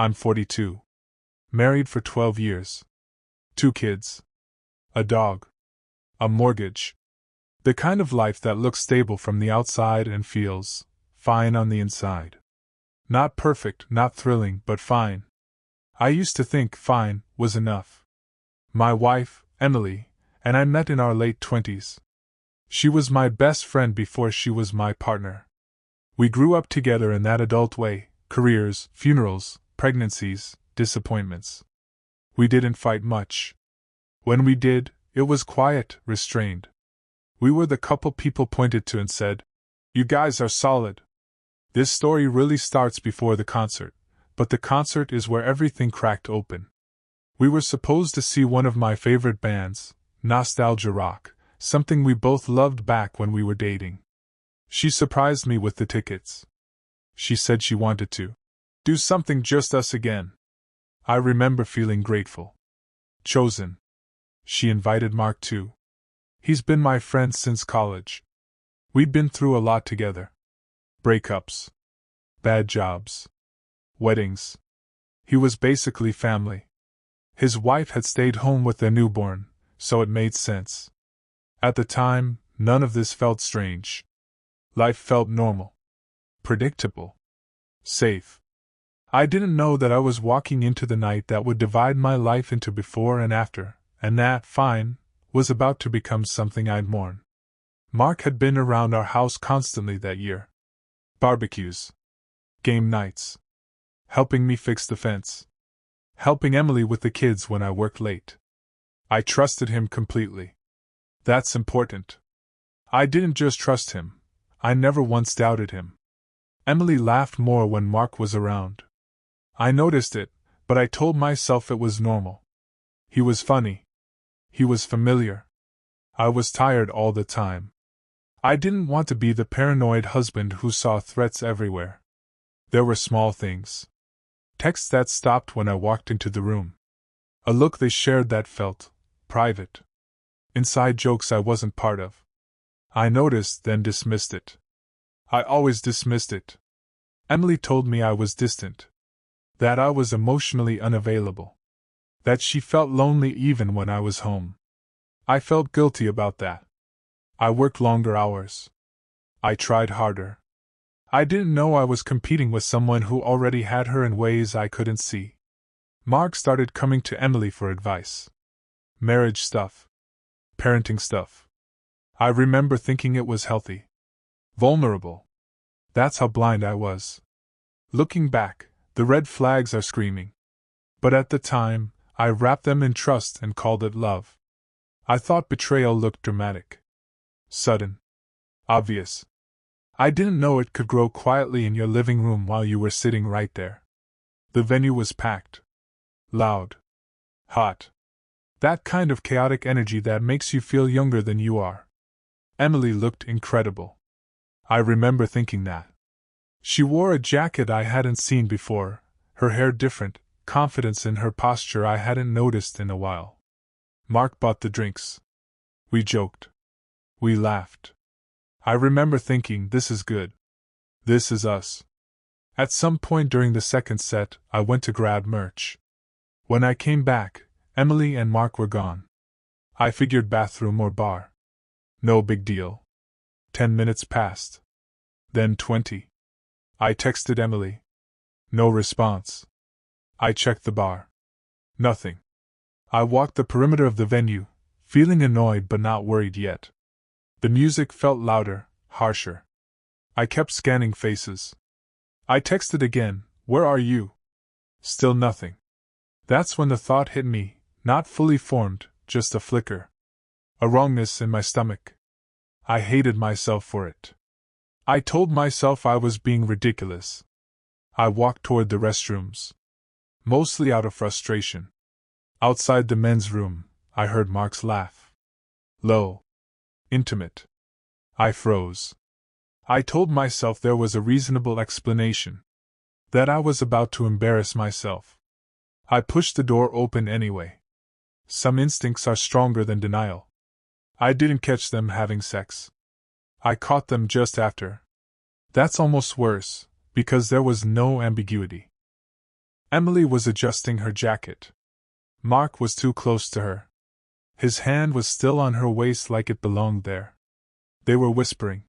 I'm 42. Married for 12 years. 2 kids. A dog. A mortgage. The kind of life that looks stable from the outside and feels fine on the inside. Not perfect, not thrilling, but fine. I used to think fine was enough. My wife, Emily, and I met in our late 20s. She was my best friend before she was my partner. We grew up together in that adult way: careers, funerals, pregnancies, disappointments. We didn't fight much. When we did, it was quiet, restrained. We were the couple people pointed to and said, "You guys are solid." This story really starts before the concert, but the concert is where everything cracked open. We were supposed to see one of my favorite bands, nostalgia rock, something we both loved back when we were dating. She surprised me with the tickets. She said she wanted to do something just us again. I remember feeling grateful. Chosen. She invited Mark too. He's been my friend since college. We'd been through a lot together. Breakups. Bad jobs. Weddings. He was basically family. His wife had stayed home with their newborn, so it made sense. At the time, none of this felt strange. Life felt normal. Predictable. Safe. I didn't know that I was walking into the night that would divide my life into before and after, and that, fine, was about to become something I'd mourn. Mark had been around our house constantly that year. Barbecues. Game nights. Helping me fix the fence. Helping Emily with the kids when I worked late. I trusted him completely. That's important. I didn't just trust him. I never once doubted him. Emily laughed more when Mark was around. I noticed it, but I told myself it was normal. He was funny. He was familiar. I was tired all the time. I didn't want to be the paranoid husband who saw threats everywhere. There were small things. Texts that stopped when I walked into the room. A look they shared that felt private. Inside jokes I wasn't part of. I noticed, then dismissed it. I always dismissed it. Emily told me I was distant. That I was emotionally unavailable. That she felt lonely even when I was home. I felt guilty about that. I worked longer hours. I tried harder. I didn't know I was competing with someone who already had her in ways I couldn't see. Mark started coming to Emily for advice. Marriage stuff. Parenting stuff. I remember thinking it was healthy. Vulnerable. That's how blind I was. Looking back, the red flags are screaming. But at the time, I wrapped them in trust and called it love. I thought betrayal looked dramatic. Sudden. Obvious. I didn't know it could grow quietly in your living room while you were sitting right there. The venue was packed. Loud. Hot. That kind of chaotic energy that makes you feel younger than you are. Emily looked incredible. I remember thinking that. She wore a jacket I hadn't seen before, her hair different, confidence in her posture I hadn't noticed in a while. Mark bought the drinks. We joked. We laughed. I remember thinking, this is good. This is us. At some point during the second set, I went to grab merch. When I came back, Emily and Mark were gone. I figured bathroom or bar. No big deal. 10 minutes passed. Then 20. I texted Emily. No response. I checked the bar. Nothing. I walked the perimeter of the venue, feeling annoyed but not worried yet. The music felt louder, harsher. I kept scanning faces. I texted again, "Where are you?" Still nothing. That's when the thought hit me, not fully formed, just a flicker. A wrongness in my stomach. I hated myself for it. I told myself I was being ridiculous. I walked toward the restrooms. Mostly out of frustration. Outside the men's room, I heard Mark's laugh. Low. Intimate. I froze. I told myself there was a reasonable explanation. That I was about to embarrass myself. I pushed the door open anyway. Some instincts are stronger than denial. I didn't catch them having sex. I caught them just after. That's almost worse, because there was no ambiguity. Emily was adjusting her jacket. Mark was too close to her. His hand was still on her waist like it belonged there. They were whispering.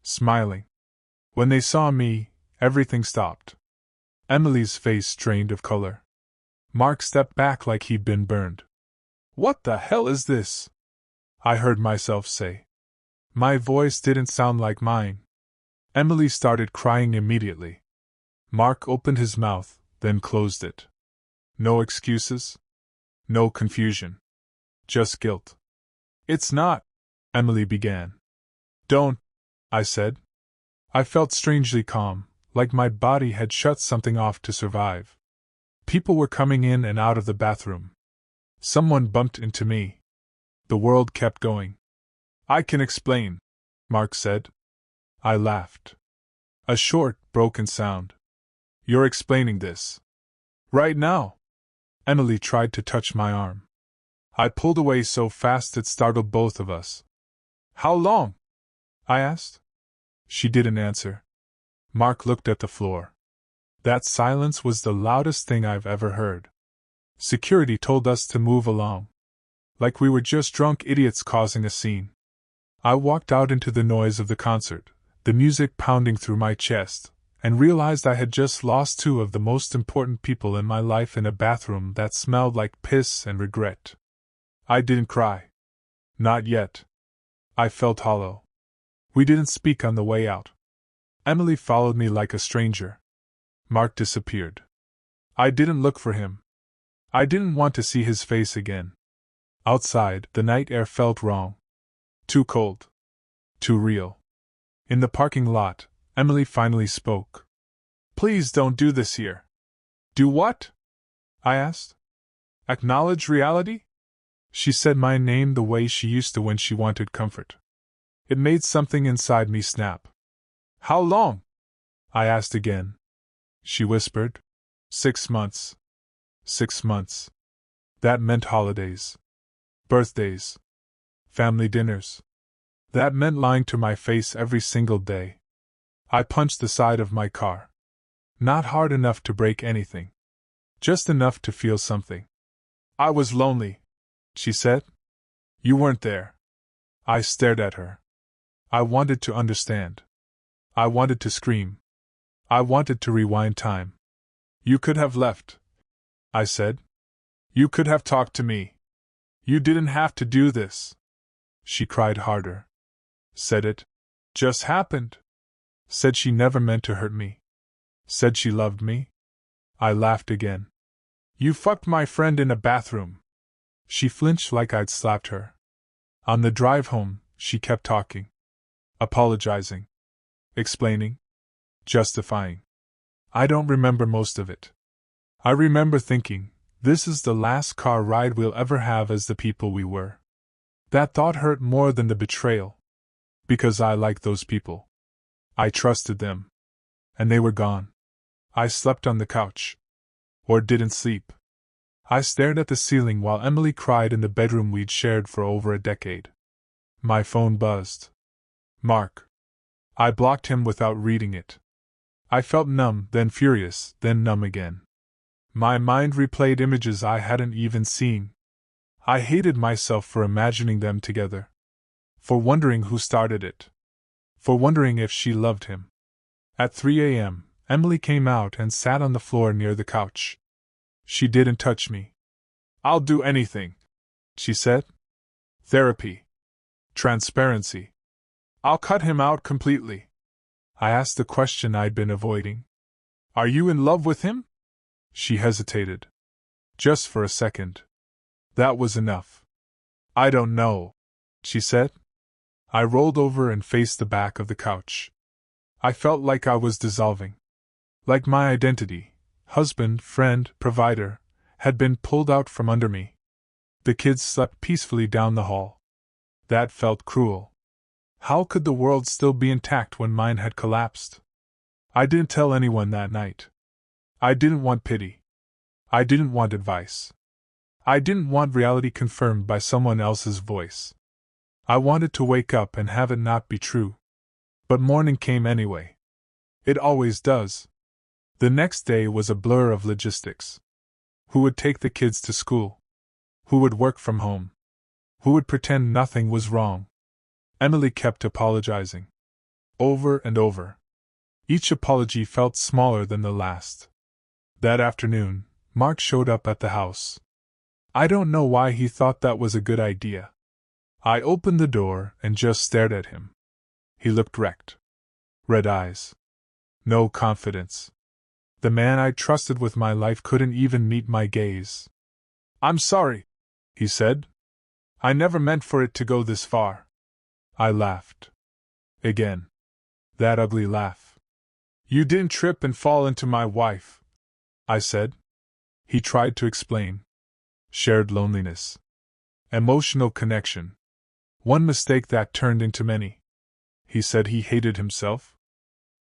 Smiling. When they saw me, everything stopped. Emily's face drained of color. Mark stepped back like he'd been burned. "What the hell is this?" I heard myself say. My voice didn't sound like mine. Emily started crying immediately. Mark opened his mouth, then closed it. No excuses. No confusion. Just guilt. "It's not," Emily began. "Don't," I said. I felt strangely calm, like my body had shut something off to survive. People were coming in and out of the bathroom. Someone bumped into me. The world kept going. "I can explain," Mark said. I laughed. A short, broken sound. "You're explaining this right now?" Emily tried to touch my arm. I pulled away so fast it startled both of us. "How long?" I asked. She didn't answer. Mark looked at the floor. That silence was the loudest thing I've ever heard. Security told us to move along. Like we were just drunk idiots causing a scene. I walked out into the noise of the concert, the music pounding through my chest, and realized I had just lost two of the most important people in my life in a bathroom that smelled like piss and regret. I didn't cry. Not yet. I felt hollow. We didn't speak on the way out. Emily followed me like a stranger. Mark disappeared. I didn't look for him. I didn't want to see his face again. Outside, the night air felt wrong. Too cold. Too real. In the parking lot, Emily finally spoke. "Please don't do this here." "Do what?" I asked. "Acknowledge reality?" She said my name the way she used to when she wanted comfort. It made something inside me snap. "How long?" I asked again. She whispered. 6 months. 6 months. That meant holidays. Birthdays. Family dinners. That meant lying to my face every single day. I punched the side of my car. Not hard enough to break anything. Just enough to feel something. "I was lonely," she said. "You weren't there." I stared at her. I wanted to understand. I wanted to scream. I wanted to rewind time. "You could have left," I said. "You could have talked to me. You didn't have to do this." She cried harder. Said it just happened. Said she never meant to hurt me. Said she loved me. I laughed again. "You fucked my friend in a bathroom." She flinched like I'd slapped her. On the drive home, she kept talking. Apologizing. Explaining. Justifying. I don't remember most of it. I remember thinking, this is the last car ride we'll ever have as the people we were. That thought hurt more than the betrayal. Because I liked those people. I trusted them. And they were gone. I slept on the couch. Or didn't sleep. I stared at the ceiling while Emily cried in the bedroom we'd shared for over a decade. My phone buzzed. Mark. I blocked him without reading it. I felt numb, then furious, then numb again. My mind replayed images I hadn't even seen. I hated myself for imagining them together. For wondering who started it. For wondering if she loved him. At 3 a.m., Emily came out and sat on the floor near the couch. She didn't touch me. "I'll do anything," she said. "Therapy. Transparency. I'll cut him out completely." I asked the question I'd been avoiding. "Are you in love with him?" She hesitated. Just for a second. That was enough. "I don't know," she said. I rolled over and faced the back of the couch. I felt like I was dissolving. Like my identity, husband, friend, provider, had been pulled out from under me. The kids slept peacefully down the hall. That felt cruel. How could the world still be intact when mine had collapsed? I didn't tell anyone that night. I didn't want pity. I didn't want advice. I didn't want reality confirmed by someone else's voice. I wanted to wake up and have it not be true. But morning came anyway. It always does. The next day was a blur of logistics. Who would take the kids to school? Who would work from home? Who would pretend nothing was wrong? Emily kept apologizing. Over and over. Each apology felt smaller than the last. That afternoon, Mark showed up at the house. I don't know why he thought that was a good idea. I opened the door and just stared at him. He looked wrecked. Red eyes. No confidence. The man I trusted with my life couldn't even meet my gaze. "I'm sorry," he said. "I never meant for it to go this far." I laughed. Again. That ugly laugh. "You didn't trip and fall into my wife," I said. He tried to explain. Shared loneliness. Emotional connection. One mistake that turned into many. He said he hated himself.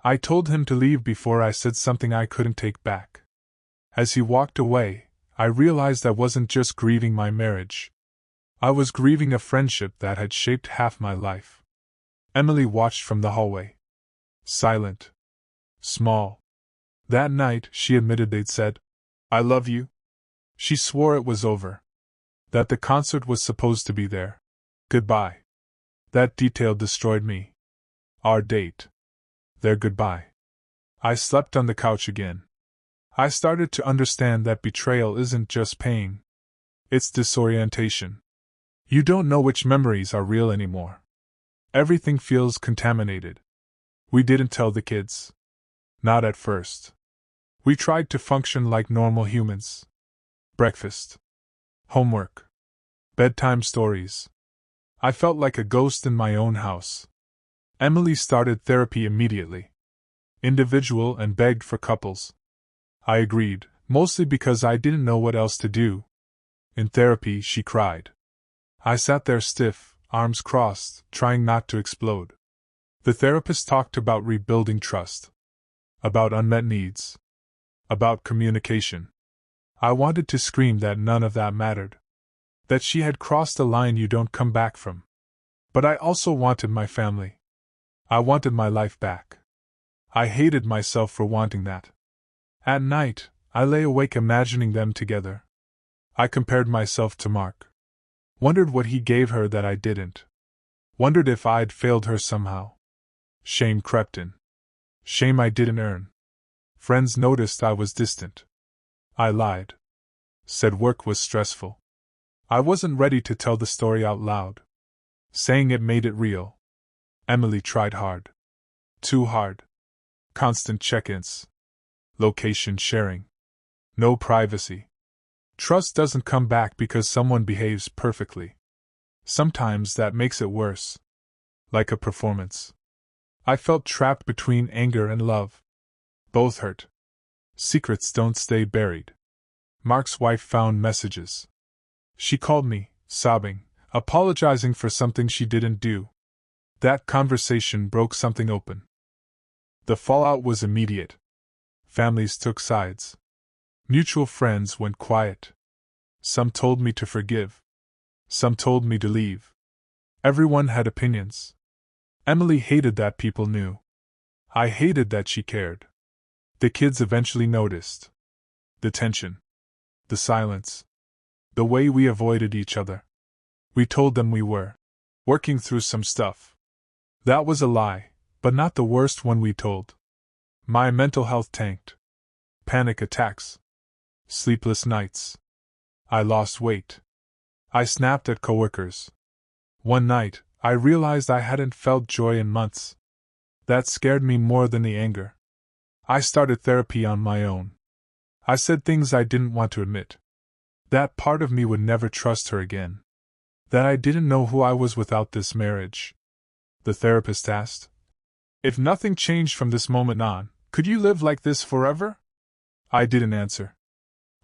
I told him to leave before I said something I couldn't take back. As he walked away, I realized I wasn't just grieving my marriage. I was grieving a friendship that had shaped half my life. Emily watched from the hallway. Silent. Small. That night, she admitted they'd said, "I love you." She swore it was over. That the concert was supposed to be there. Goodbye. That detail destroyed me. Our date. Their goodbye. I slept on the couch again. I started to understand that betrayal isn't just pain. It's disorientation. You don't know which memories are real anymore. Everything feels contaminated. We didn't tell the kids. Not at first. We tried to function like normal humans. Breakfast. Homework. Bedtime stories. I felt like a ghost in my own house. Emily started therapy immediately. Individual and begged for couples. I agreed, mostly because I didn't know what else to do. In therapy, she cried. I sat there stiff, arms crossed, trying not to explode. The therapist talked about rebuilding trust. About unmet needs. About communication. I wanted to scream that none of that mattered. That she had crossed a line you don't come back from. But I also wanted my family. I wanted my life back. I hated myself for wanting that. At night, I lay awake imagining them together. I compared myself to Mark. Wondered what he gave her that I didn't. Wondered if I'd failed her somehow. Shame crept in. Shame I didn't earn. Friends noticed I was distant. I lied. Said work was stressful. I wasn't ready to tell the story out loud. Saying it made it real. Emily tried hard. Too hard. Constant check-ins. Location sharing. No privacy. Trust doesn't come back because someone behaves perfectly. Sometimes that makes it worse. Like a performance. I felt trapped between anger and love. Both hurt. Secrets don't stay buried. Mark's wife found messages. She called me, sobbing, apologizing for something she didn't do. That conversation broke something open. The fallout was immediate. Families took sides. Mutual friends went quiet. Some told me to forgive. Some told me to leave. Everyone had opinions. Emily hated that people knew. I hated that she cared. The kids eventually noticed. The tension. The silence. The way we avoided each other. We told them we were working through some stuff. That was a lie, but not the worst one we told. My mental health tanked. Panic attacks. Sleepless nights. I lost weight. I snapped at coworkers. One night, I realized I hadn't felt joy in months. That scared me more than the anger. I started therapy on my own. I said things I didn't want to admit. That part of me would never trust her again. That I didn't know who I was without this marriage. The therapist asked. If nothing changed from this moment on, could you live like this forever? I didn't answer.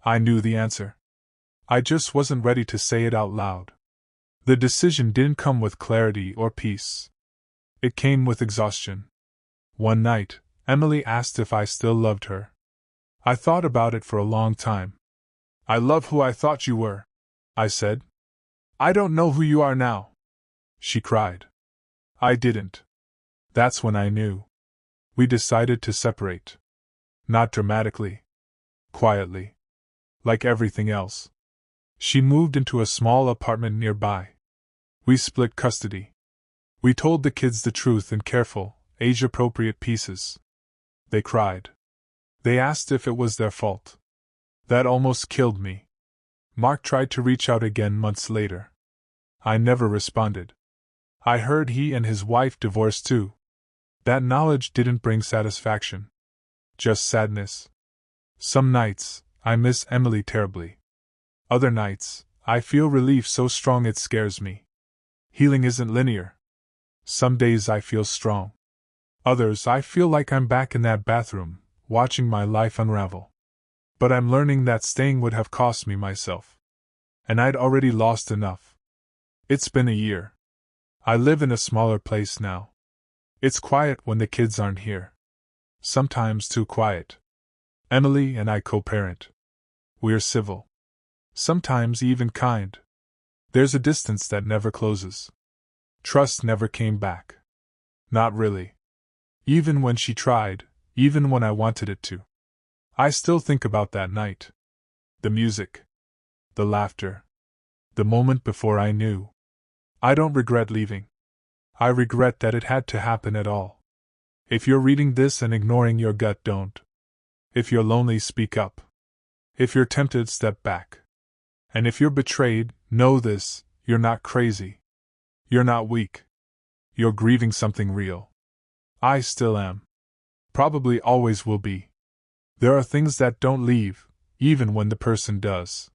I knew the answer. I just wasn't ready to say it out loud. The decision didn't come with clarity or peace. It came with exhaustion. One night, Emily asked if I still loved her. I thought about it for a long time. I love who I thought you were, I said. I don't know who you are now. She cried. I didn't. That's when I knew. We decided to separate. Not dramatically. Quietly. Like everything else. She moved into a small apartment nearby. We split custody. We told the kids the truth in careful, age-appropriate pieces. They cried. They asked if it was their fault. That almost killed me. Mark tried to reach out again months later. I never responded. I heard he and his wife divorced too. That knowledge didn't bring satisfaction. Just sadness. Some nights, I miss Emily terribly. Other nights, I feel relief so strong it scares me. Healing isn't linear. Some days I feel strong. Others I feel like I'm back in that bathroom, watching my life unravel. But I'm learning that staying would have cost me myself. And I'd already lost enough. It's been a year. I live in a smaller place now. It's quiet when the kids aren't here. Sometimes too quiet. Emily and I co-parent. We're civil. Sometimes even kind. There's a distance that never closes. Trust never came back. Not really. Even when she tried, even when I wanted it to. I still think about that night. The music. The laughter. The moment before I knew. I don't regret leaving. I regret that it had to happen at all. If you're reading this and ignoring your gut, don't. If you're lonely, speak up. If you're tempted, step back. And if you're betrayed, know this, you're not crazy. You're not weak. You're grieving something real. I still am. Probably always will be. There are things that don't leave, even when the person does.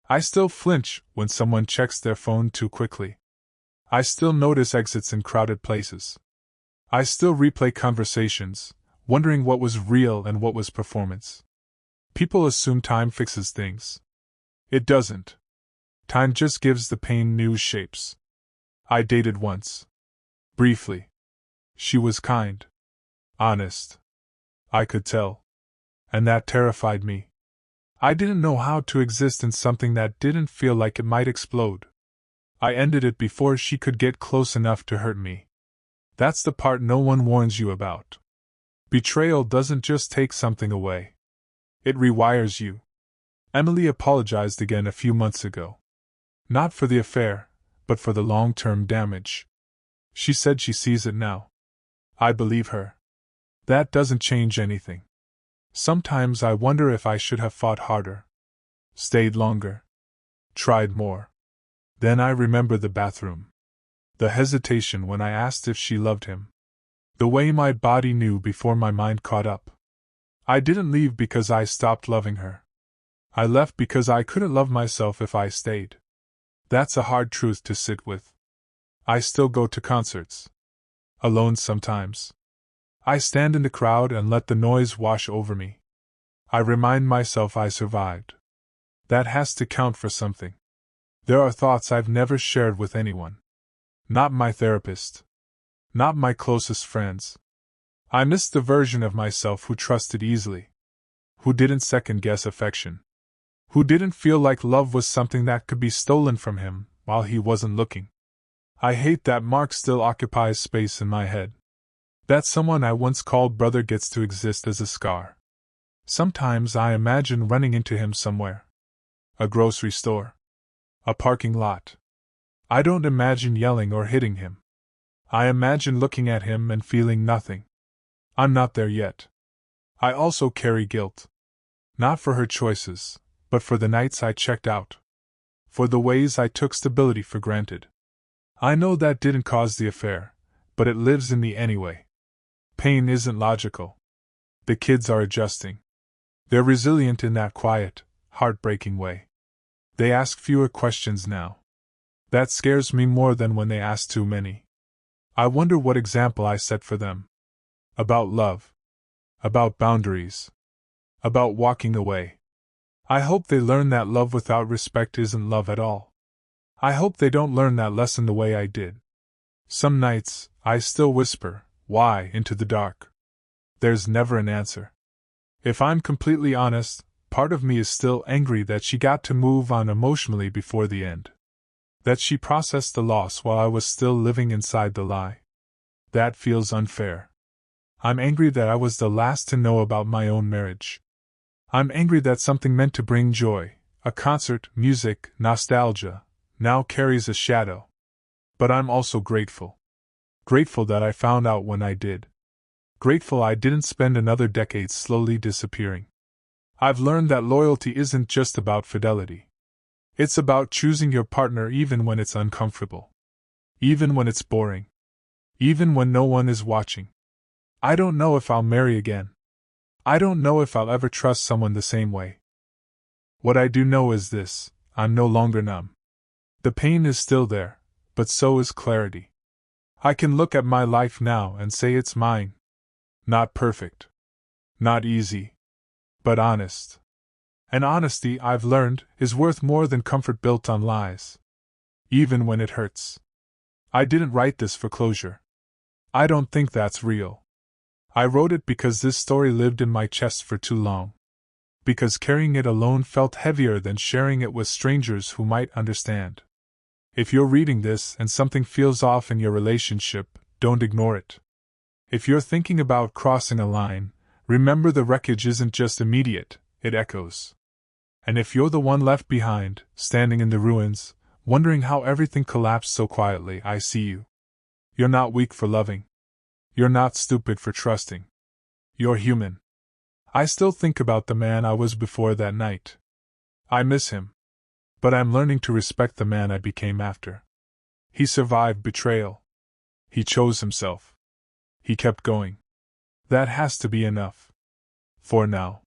I still flinch when someone checks their phone too quickly. I still notice exits in crowded places. I still replay conversations, wondering what was real and what was performance. People assume time fixes things. It doesn't. Time just gives the pain new shapes. I dated once. Briefly. She was kind. Honest. I could tell. And that terrified me. I didn't know how to exist in something that didn't feel like it might explode. I ended it before she could get close enough to hurt me. That's the part no one warns you about. Betrayal doesn't just take something away. It rewires you. Emily apologized again a few months ago. Not for the affair, but for the long-term damage. She said she sees it now. I believe her. That doesn't change anything. Sometimes I wonder if I should have fought harder. Stayed longer. Tried more. Then I remember the bathroom. The hesitation when I asked if she loved him. The way my body knew before my mind caught up. I didn't leave because I stopped loving her. I left because I couldn't love myself if I stayed. That's a hard truth to sit with. I still go to concerts. Alone sometimes. I stand in the crowd and let the noise wash over me. I remind myself I survived. That has to count for something. There are thoughts I've never shared with anyone. Not my therapist. Not my closest friends. I miss the version of myself who trusted easily. Who didn't second-guess affection. Who didn't feel like love was something that could be stolen from him while he wasn't looking. I hate that Mark still occupies space in my head. That someone I once called brother gets to exist as a scar. Sometimes I imagine running into him somewhere. A grocery store. A parking lot. I don't imagine yelling or hitting him. I imagine looking at him and feeling nothing. I'm not there yet. I also carry guilt. Not for her choices, but for the nights I checked out. For the ways I took stability for granted. I know that didn't cause the affair, but it lives in me anyway. Pain isn't logical. The kids are adjusting. They're resilient in that quiet, heartbreaking way. They ask fewer questions now. That scares me more than when they ask too many. I wonder what example I set for them. About love. About boundaries. About walking away. I hope they learn that love without respect isn't love at all. I hope they don't learn that lesson the way I did. Some nights, I still whisper, why, into the dark. There's never an answer. If I'm completely honest, part of me is still angry that she got to move on emotionally before the end. That she processed the loss while I was still living inside the lie. That feels unfair. I'm angry that I was the last to know about my own marriage. I'm angry that something meant to bring joy, a concert, music, nostalgia, now carries a shadow. But I'm also grateful. Grateful that I found out when I did. Grateful I didn't spend another decade slowly disappearing. I've learned that loyalty isn't just about fidelity. It's about choosing your partner even when it's uncomfortable. Even when it's boring. Even when no one is watching. I don't know if I'll marry again. I don't know if I'll ever trust someone the same way. What I do know is this: I'm no longer numb. The pain is still there, but so is clarity. I can look at my life now and say it's mine. Not perfect. Not easy. But honest. And honesty, I've learned, is worth more than comfort built on lies. Even when it hurts. I didn't write this for closure. I don't think that's real. I wrote it because this story lived in my chest for too long. Because carrying it alone felt heavier than sharing it with strangers who might understand. If you're reading this and something feels off in your relationship, don't ignore it. If you're thinking about crossing a line, remember the wreckage isn't just immediate, it echoes. And if you're the one left behind, standing in the ruins, wondering how everything collapsed so quietly, I see you. You're not weak for loving. You're not stupid for trusting. You're human. I still think about the man I was before that night. I miss him. But I'm learning to respect the man I became after. He survived betrayal. He chose himself. He kept going. That has to be enough. For now.